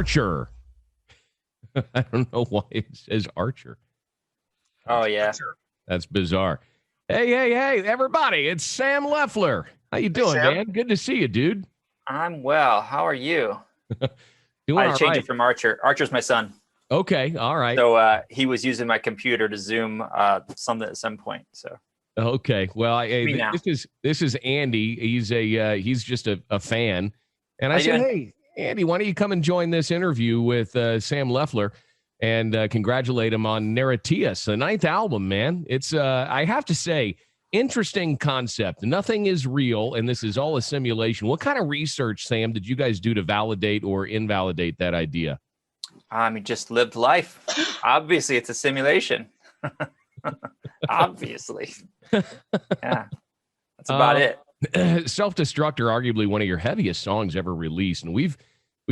Archer. I don't know why it says Archer. Oh, yeah. That's bizarre. Hey, everybody. It's Sam Loeffler. How you doing, man? Good to see you, dude. I'm well. How are you? Doing I changed it from Archer. Archer's my son. Okay, all right. So he was using my computer to Zoom something at some point. So okay, well, this is Andy. He's just a fan, and I said, hey, Andy, why don't you come and join this interview with Sam Loeffler and congratulate him on Narratias, the 9th album, man. It's I have to say, interesting concept. Nothing is real, and this is all a simulation. What kind of research, Sam, did you guys do to validate or invalidate that idea? He just lived life. Obviously, it's a simulation. Obviously. Yeah. That's about it. Self Destructor, arguably one of your heaviest songs ever released. And we've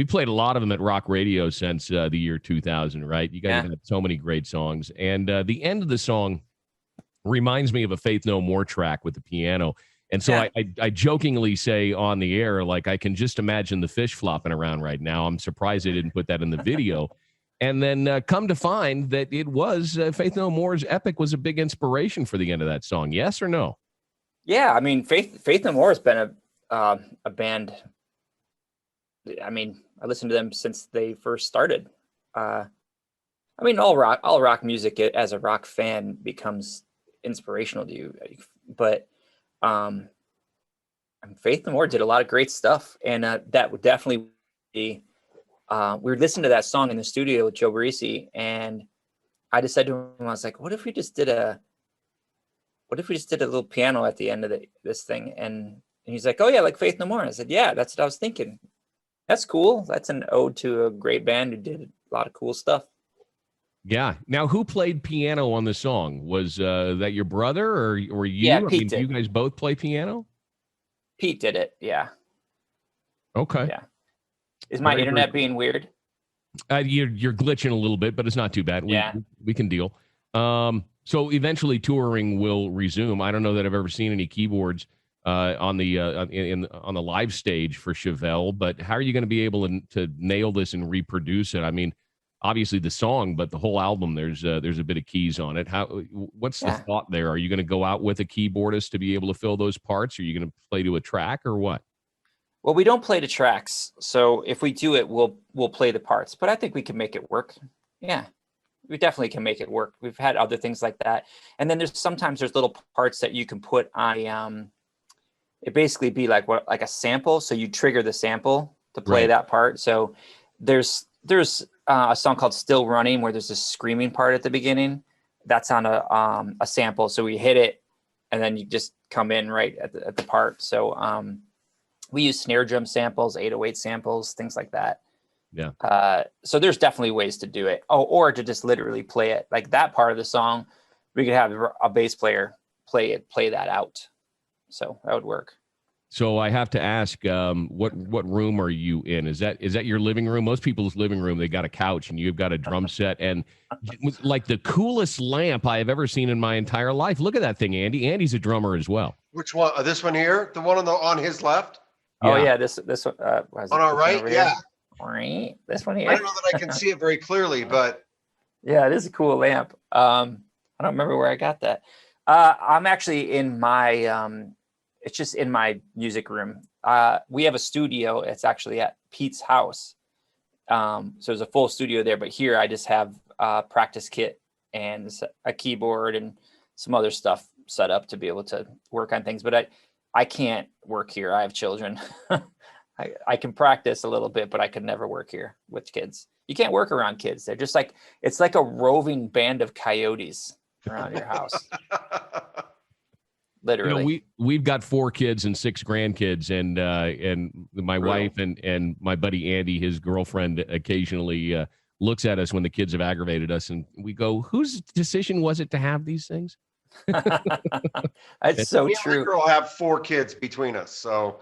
played a lot of them at rock radio since the year 2000, right? You guys have had so many great songs. And the end of the song reminds me of a Faith No More track with the piano. And so I jokingly say on the air, like, I can just imagine the fish flopping around right now. I'm surprised they didn't put that in the video. And then come to find that it was Faith No More's Epic was a big inspiration for the end of that song. Yes or no? Yeah, I mean, Faith No More has been a band. I mean, I listened to them since they first started. I mean, all rock music as a rock fan becomes inspirational to you, but Faith No More did a lot of great stuff, and that would definitely be. We were listening to that song in the studio with Joe Barresi, and I just said to him, I was like, "What if we just did a little piano at the end of this thing?" And he's like, "Oh yeah, like Faith No More." And I said, "Yeah, that's what I was thinking. That's cool. That's an ode to a great band who did a lot of cool stuff." Yeah. Now, who played piano on the song? Was that your brother or you? Yeah, Pete did. Do you guys both play piano? Pete did it. Yeah. Okay. Yeah. Is my internet being weird? You're glitching a little bit, but it's not too bad. We can deal. So eventually touring will resume. I don't know that I've ever seen any keyboards on the on the live stage for Chevelle, but how are you going to be able to nail this and reproduce it? I mean, obviously the song, but the whole album, there's a bit of keys on it. What's the thought there? Are you going to go out with a keyboardist to be able to fill those parts? Are you going to play to a track or what? Well, we don't play to tracks, so if we do it, we'll play the parts. But I think we can make it work. Yeah, we definitely can make it work. We've had other things like that, and then sometimes there's little parts that you can put on. It basically be like a sample. So you trigger the sample to play that part. So there's a song called "Still Running" where there's a screaming part at the beginning. That's on a sample. So we hit it, and then you just come in right at the part. So we use snare drum samples, 808 samples, things like that. Yeah. So there's definitely ways to do it. Oh, or to just literally play it. Like that part of the song, we could have a bass player play that out. So that would work. So I have to ask, what room are you in? Is that your living room? Most people's living room, they got a couch and you've got a drum set and like the coolest lamp I have ever seen in my entire life. Look at that thing, Andy. Andy's a drummer as well. Which one? This one here? The one on his left? Oh yeah, this one. On our right, yeah. Right, this one here. I don't know that I can see it very clearly, but yeah, it is a cool lamp. I don't remember where I got that. I'm actually in my. It's just in my music room. We have a studio. It's actually at Pete's house. So there's a full studio there, but here I just have a practice kit and a keyboard and some other stuff set up to be able to work on things. But I can't work here. I have children. I can practice a little bit, but I could never work here with kids. You can't work around kids. They're just it's like a roving band of coyotes around your house. Literally. We've got 4 kids and 6 grandkids, and my wife and my buddy Andy, his girlfriend, occasionally looks at us when the kids have aggravated us, and we go, "Whose decision was it to have these things?" That's so true. We all have 4 kids between us, so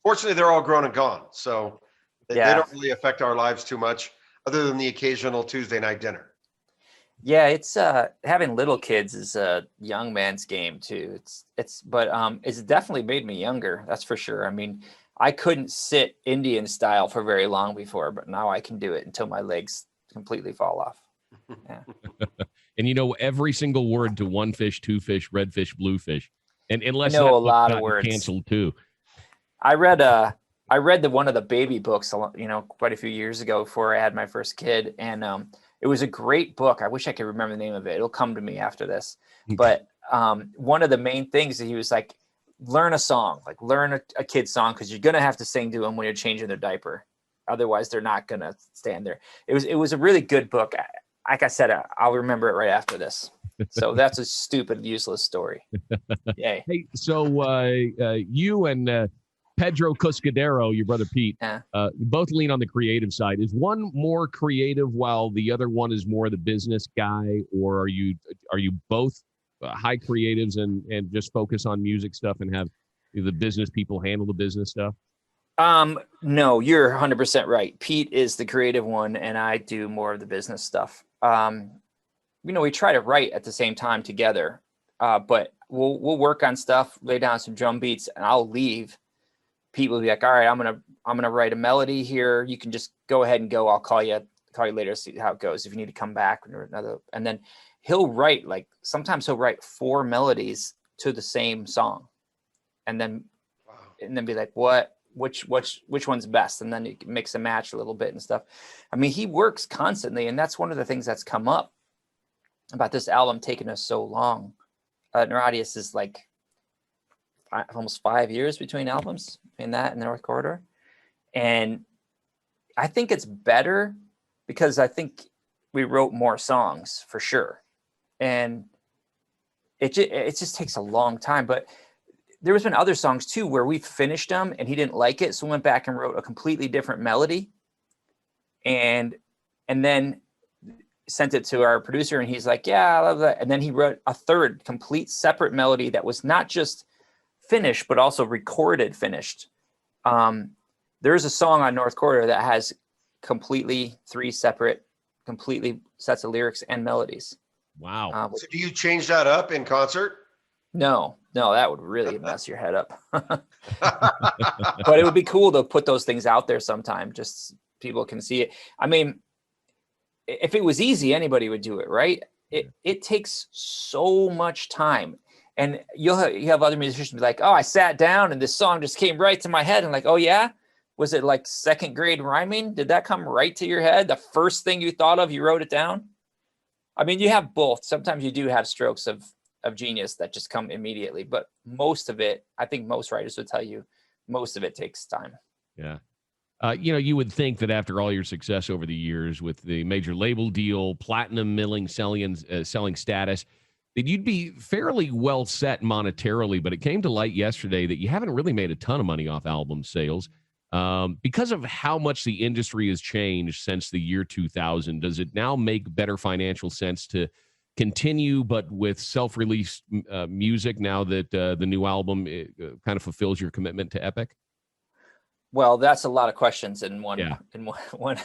fortunately they're all grown and gone, so they don't really affect our lives too much, other than the occasional Tuesday night dinner. Yeah, it's having little kids is a young man's game too. It's definitely made me younger. That's for sure. I mean, I couldn't sit Indian style for very long before, but now I can do it until my legs completely fall off. Yeah. And you know every single word to one fish, two fish, red fish, blue fish. And unless I know a that lot of words canceled too. I read one of the baby books, quite a few years ago before I had my first kid. And it was a great book. I wish I could remember the name of it. It'll come to me after this. But one of the main things that he was like, learn a song, like learn a kid's song, because you're going to have to sing to them when you're changing their diaper. Otherwise, they're not going to stand there. It was a really good book. Like I said, I'll remember it right after this. So that's a stupid, useless story. Yay. Hey, so you and Pedro Cuscadero, your brother Pete, both lean on the creative side. Is one more creative while the other one is more the business guy, or are you both high creatives and just focus on music stuff and have the business people handle the business stuff? No, you're 100% right. Pete is the creative one, and I do more of the business stuff. We try to write at the same time together, but we'll work on stuff, lay down some drum beats, and I'll leave. Pete will be like, all right, I'm gonna write a melody here. You can just go ahead and go. I'll call you later to see how it goes. If you need to come back or another, and then he'll write, sometimes he'll write 4 melodies to the same song, and then be like, which one's best? And then you can mix and match a little bit and stuff. I mean, he works constantly, and that's one of the things that's come up about this album taking us so long. Neurodius is like almost 5 years between albums, between that and the North Corridor. And I think it's better because I think we wrote more songs for sure. And it just takes a long time. But there has been other songs too where we finished them and he didn't like it. So we went back and wrote a completely different melody and then sent it to our producer, and he's like, yeah, I love that. And then he wrote a third complete separate melody that was not just finished, but also recorded finished. There's a song on North Corridor that has completely 3 separate, completely sets of lyrics and melodies. Wow. So do you change that up in concert? No, that would really mess your head up. But it would be cool to put those things out there sometime, just people can see it. I mean, if it was easy, anybody would do it, right? It takes so much time. And you have other musicians be like, oh, I sat down and this song just came right to my head. And like, oh yeah? Was it like 2nd grade rhyming? Did that come right to your head? The first thing you thought of, you wrote it down? I mean, you have both. Sometimes you do have strokes of genius that just come immediately, but most of it, I think most writers would tell you, most of it takes time. Yeah. You would think that after all your success over the years with the major label deal, platinum milling, selling status, that you'd be fairly well set monetarily, but it came to light yesterday that you haven't really made a ton of money off album sales. Because of how much the industry has changed since the year 2000, does it now make better financial sense to continue, but with self-released music now that the new album kind of fulfills your commitment to Epic? Well, that's a lot of questions in one. Yeah. One.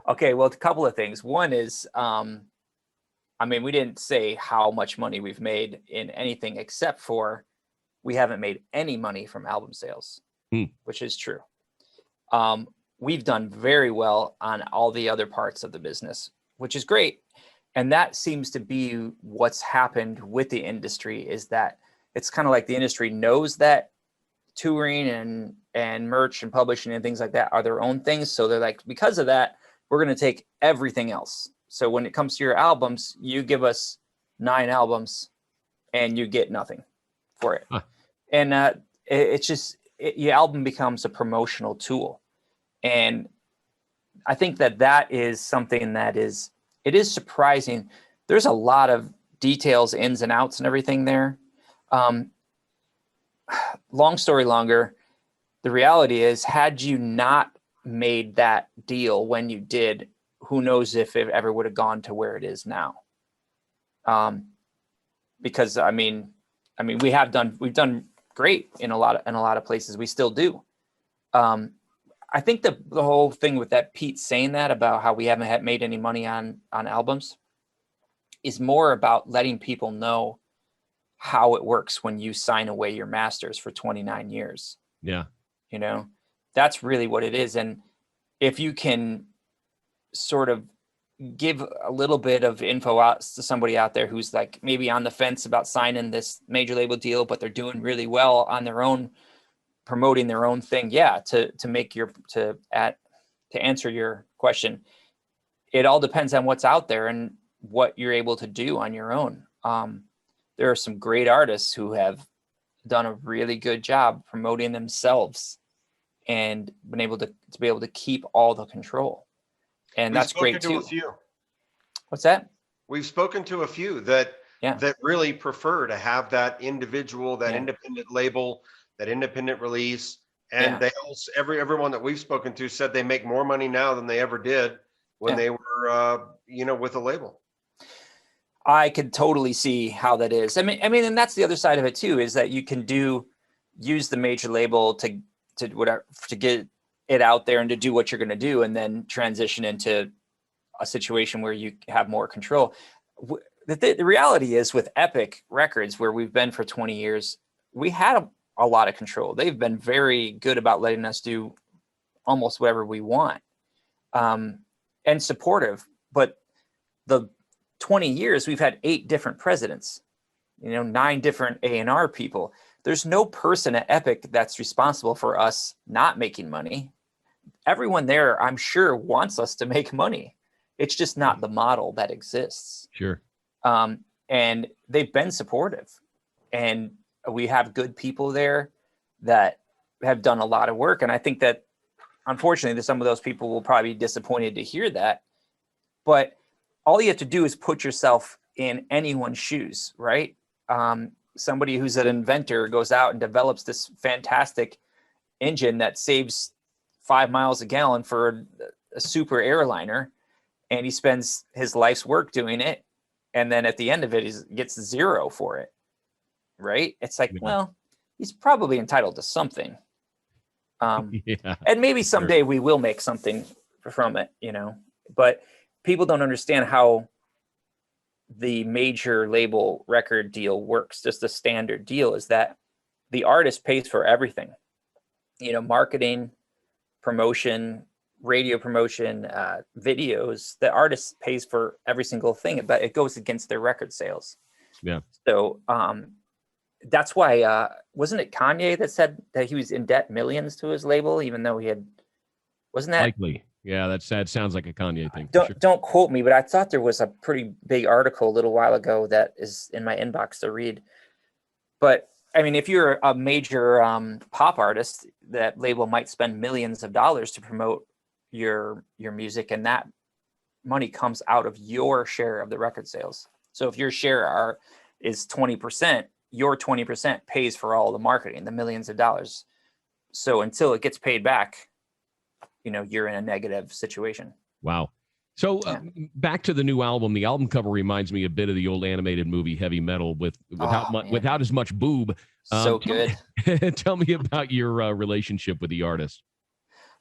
Okay, well, a couple of things. One is, we didn't say how much money we've made in anything except for we haven't made any money from album sales, which is true. We've done very well on all the other parts of the business, which is great. And that seems to be what's happened with the industry, is that it's kind of like the industry knows that touring and merch and publishing and things like that are their own things. So they're like, because of that, we're going to take everything else. So when it comes to your albums, you give us 9 albums and you get nothing for it. Huh. And it's just, your album becomes a promotional tool. And I think that is something that it is surprising. There's a lot of details, ins and outs and everything there. Long story longer, the reality is, had you not made that deal when you did, who knows if it ever would have gone to where it is now. Because we've done great in a lot of places. We still do. I think the whole thing with that Pete saying that about how we haven't made any money on albums is more about letting people know how it works when you sign away your masters for 29 years. Yeah. you know, that's really what it is. And if you can sort of give a little bit of info out to somebody out there who's like maybe on the fence about signing this major label deal, but they're doing really well on their own, promoting their own thing. Yeah. To answer your question, it all depends on what's out there and what you're able to do on your own. There are some great artists who have done a really good job promoting themselves and been able to be able to keep all the control. And that's great too. What's that? We've spoken to a few that really prefer to have that individual, that independent label, that independent release. And they also, everyone that we've spoken to said they make more money now than they ever did when they were, with a label. I could totally see how that is. I mean, and that's the other side of it too, is that you can use the major label to get it out there and to do what you're going to do, and then transition into a situation where you have more control. The reality is with Epic Records, where we've been for 20 years, we had a lot of control. They've been very good about letting us do almost whatever we want, and supportive. But the 20 years, we've had 8 different presidents, 9 different A&R people. There's no person at Epic that's responsible for us not making money. Everyone there, I'm sure, wants us to make money. It's just not the model that exists. Sure. And they've been supportive, and we have good people there that have done a lot of work. And I think that, unfortunately, some of those people will probably be disappointed to hear that. But all you have to do is put yourself in anyone's shoes, right? Somebody who's an inventor goes out and develops this fantastic engine that saves 5 miles a gallon for a super airliner, and he spends his life's work doing it. And then at the end of it, he gets 0 for it, right? It's like, well, he's probably entitled to something. And maybe someday we will make something from it, but people don't understand how the major label record deal works. Just the standard deal is that the artist pays for everything, marketing, promotion, radio promotion, videos. The artist pays for every single thing, but it goes against their record sales. Yeah. So that's why, wasn't it Kanye that said that he was in debt millions to his label, even though wasn't that likely? Yeah, that sounds like a Kanye thing. Don't quote me, but I thought there was a pretty big article a little while ago that is in my inbox to read. But I mean, if you're a major pop artist, that label might spend millions of dollars to promote your music, and that money comes out of your share of the record sales. So if your share is 20%, your 20% pays for all the marketing, the millions of dollars. So until it gets paid back, you're in a negative situation. Wow. So back to the new album. The album cover reminds me a bit of the old animated movie Heavy Metal without as much boob. So good. Tell me about your relationship with the artist.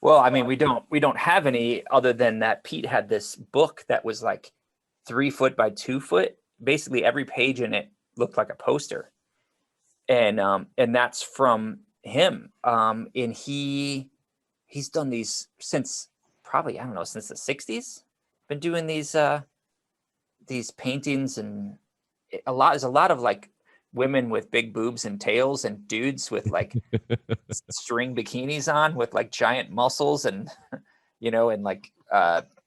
Well, I mean, we don't have any other than that Pete had this book that was like 3 foot by 2 foot. Basically, every page in it looked like a poster, and that's from him. And he's done these since probably, I don't know, since the 60s. Been doing these paintings, and there's a lot of like women with big boobs and tails, and dudes with like string bikinis on with like giant muscles and and like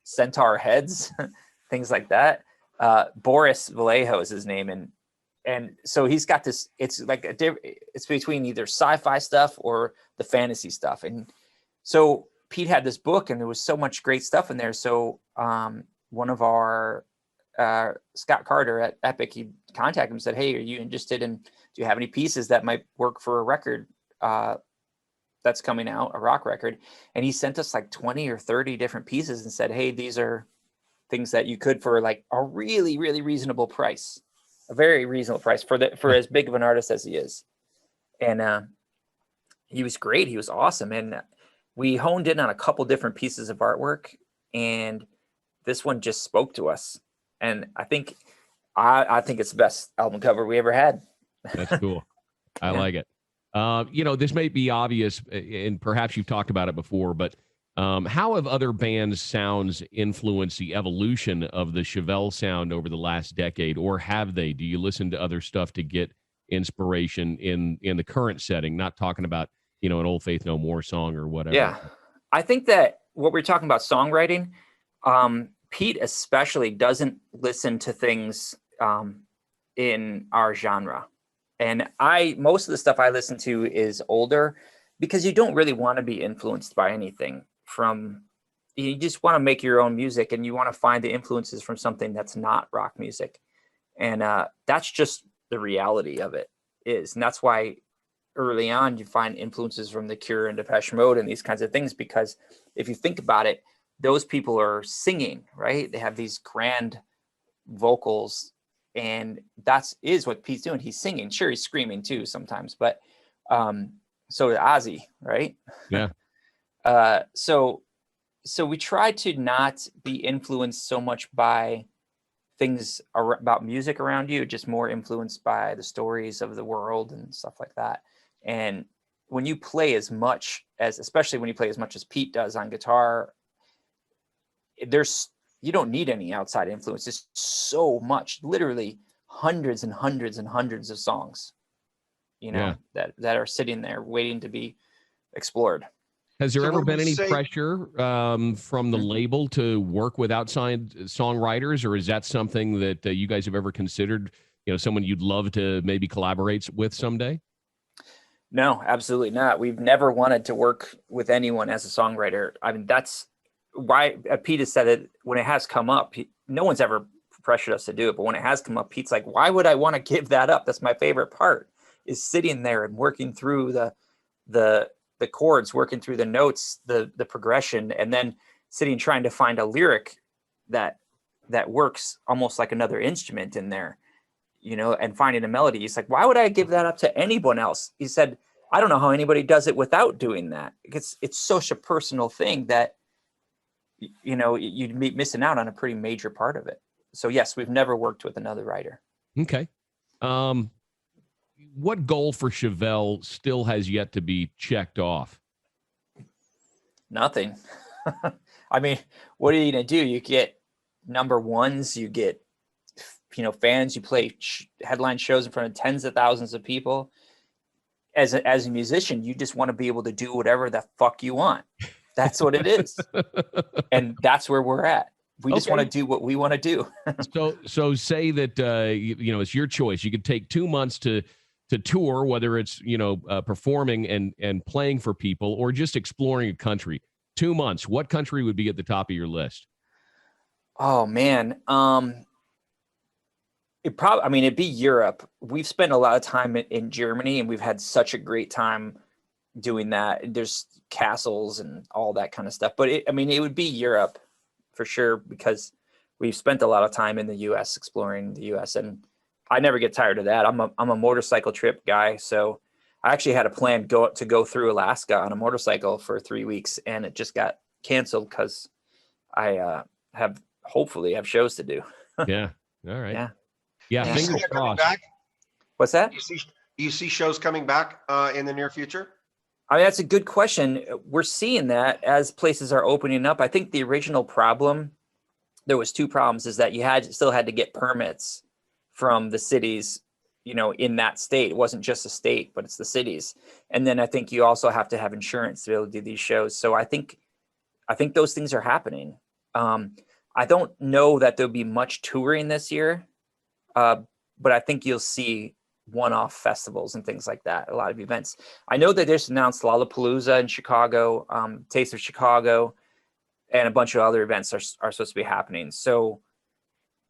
centaur heads, things like that. Boris Vallejo is his name, and so he's got this. It's like it's between either sci-fi stuff or the fantasy stuff, and so Pete had this book, and there was so much great stuff in there. So one of our Scott Carter at Epic, he contacted him and said, "Hey, are you interested in? Do you have any pieces that might work for a record that's coming out, a rock record?" And he sent us like 20 or 30 different pieces and said, "Hey, these are things that you could for like a really, really reasonable price, a very reasonable price for as big of an artist as he is." And he was great. He was awesome, and we honed in on a couple different pieces of artwork, and this one just spoke to us. And I think it's the best album cover we ever had. That's cool. I like it. This may be obvious, and perhaps you've talked about it before, but how have other bands' sounds influenced the evolution of the Chevelle sound over the last decade, or have they? Do you listen to other stuff to get inspiration in the current setting? Not talking about an Old Faith No More song or whatever. Yeah, I think that what we're talking about songwriting, Pete especially doesn't listen to things in our genre. And most of the stuff I listen to is older because you don't really want to be influenced by anything you just want to make your own music, and you want to find the influences from something that's not rock music. And that's just the reality of it is. And that's why early on you find influences from The Cure and Depeche Mode and these kinds of things, because if you think about it, those people are singing, right? They have these grand vocals, and that is what Pete's doing. He's singing. Sure, he's screaming too sometimes, but so is Ozzy, right? Yeah. So we try to not be influenced so much by things about music around you, just more influenced by the stories of the world and stuff like that. And when you play especially when you play as much as Pete does on guitar, you don't need any outside influence. It's so much, literally hundreds and hundreds and hundreds of songs, that are sitting there waiting to be explored. Has there ever been any pressure from the label to work with outside songwriters, or is that something that you guys have ever considered, someone you'd love to maybe collaborate with someday? No, absolutely not. We've never wanted to work with anyone as a songwriter. I mean, that's why Pete has said it when it has come up. No one's ever pressured us to do it, but when it has come up, Pete's like, why would I want to give that up? That's my favorite part, is sitting there and working through the chords, working through the notes, the progression, and then sitting trying to find a lyric that works almost like another instrument in there, and finding a melody. He's like, why would I give that up to anyone else? He said, I don't know how anybody does it without doing that. It's such a personal thing that, you'd be missing out on a pretty major part of it. So yes, we've never worked with another writer. Okay. What goal for Chevelle still has yet to be checked off? Nothing. I mean, what are you going to do? You get number ones, you get, fans, you play headline shows in front of tens of thousands of people. As a musician, you just want to be able to do whatever the fuck you want. That's what it is. And that's where we're at. We just want to do what we want to do. So say that, it's your choice. You could take 2 months to tour, whether it's, performing and playing for people or just exploring a country. 2 months. What country would be at the top of your list? Oh man. It'd be Europe. We've spent a lot of time in Germany, and we've had such a great time doing that. There's castles and all that kind of stuff, but it would be Europe for sure, because we've spent a lot of time in the US exploring the US, and I never get tired of that. I'm a motorcycle trip guy. So I actually had a plan to go through Alaska on a motorcycle for 3 weeks, and it just got canceled because I hopefully have shows to do. Yeah. All right. Yeah. Fingers crossed. What's that? You see shows coming back in the near future? That's a good question. We're seeing that as places are opening up. I think the original problem, there was 2 problems, is that you still had to get permits from the cities, in that state. It wasn't just a state, but it's the cities. And then I think you also have to have insurance to be able to do these shows. So I think those things are happening. I don't know that there'll be much touring this year, but I think you'll see one-off festivals and things like that, a lot of events. I know they just announced Lollapalooza in Chicago, Taste of Chicago, and a bunch of other events are supposed to be happening. So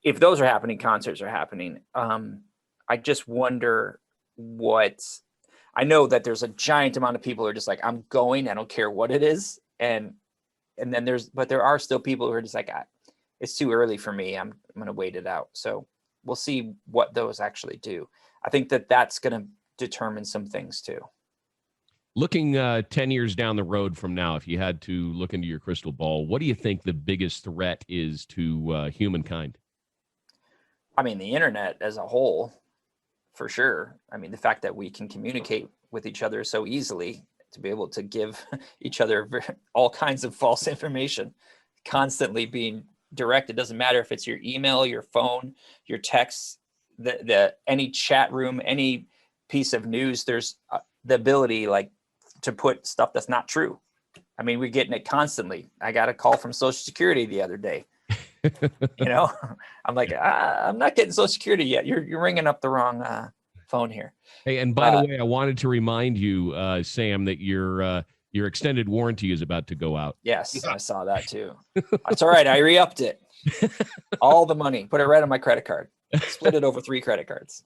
if those are happening, concerts are happening. I just wonder I know that there's a giant amount of people who are just like, I'm going, I don't care what it is. And then there are still people who are just like, it's too early for me. I'm going to wait it out. So we'll see what those actually do. I think that's going to determine some things too. Looking 10 years down the road from now, if you had to look into your crystal ball, what do you think the biggest threat is to humankind? The internet as a whole, for sure. The fact that we can communicate with each other so easily, to be able to give each other all kinds of false information, constantly being direct. It doesn't matter if it's your email, your phone, your texts, any chat room, any piece of news. There's the ability like to put stuff that's not true. I mean, we're getting it constantly. I got a call from Social Security the other day. I'm like, I'm not getting Social Security yet. You're ringing up the wrong phone here. Hey, and by the way, I wanted to remind you, Sam, that your extended warranty is about to go out. Yes, I saw that too. That's all right. I re-upped it. All the money, put it right on my credit card. Split it over 3 credit cards.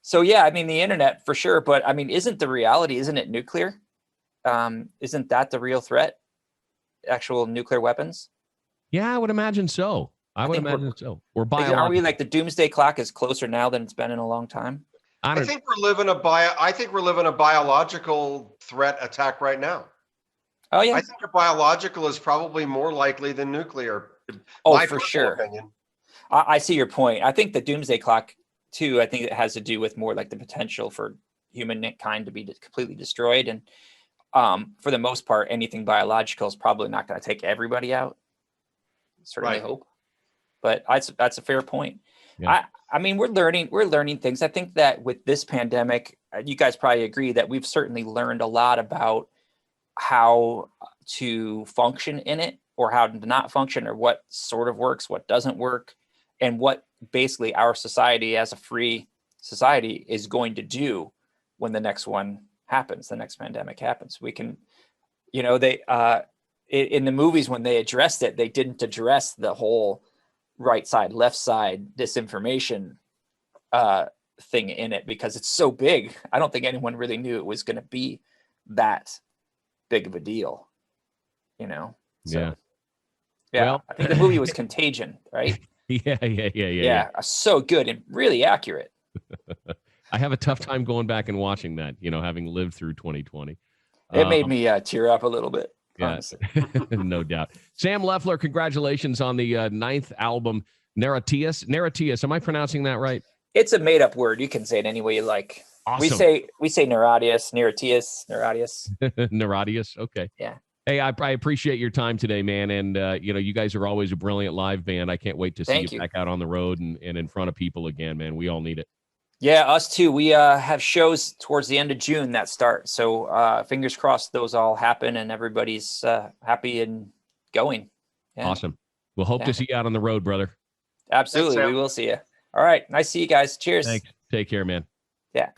So yeah, I mean, the internet for sure. But I mean, isn't it nuclear? Isn't that the real threat? Actual nuclear weapons? Yeah, I would imagine so. I would imagine so. Or biological. Are we like the doomsday clock is closer now than it's been in a long time? I think we're living a biological threat attack right now. Oh yeah. I think a biological is probably more likely than nuclear. Oh, for sure. I see your point. I think the doomsday clock too, I think it has to do with more like the potential for humankind to be completely destroyed. And for the most part, anything biological is probably not going to take everybody out. Certainly hope. But that's a fair point. Yeah. I mean, we're learning things. I think that with this pandemic, you guys probably agree that we've certainly learned a lot about how to function in it, or how to not function, or what sort of works, what doesn't work, and what basically our society as a free society is going to do when the next one happens, the next pandemic happens. We can, they in the movies, when they addressed it, they didn't address the whole right side, left side disinformation thing in it, because it's so big. I don't think anyone really knew it was going to be that big of a deal, So, yeah. Well, I think the movie was Contagion, right? Yeah. So good and really accurate. I have a tough time going back and watching that, having lived through 2020. It made me tear up a little bit. Yeah, no doubt. Sam Loeffler, congratulations on the 9th album, Narratius. Narratius, am I pronouncing that right? It's a made-up word. You can say it any way you like. Awesome. We say Narratius, Narratius. Narratius, okay. Yeah. Hey, I appreciate your time today, man. And, you guys are always a brilliant live band. I can't wait to see you back out on the road and in front of people again, man. We all need it. Yeah, us too. We have shows towards the end of June that start. So fingers crossed those all happen and everybody's happy and going. Yeah. Awesome. We'll hope to see you out on the road, brother. Absolutely. We will see you. All right. Nice to see you guys. Cheers. Thanks. Take care, man. Yeah.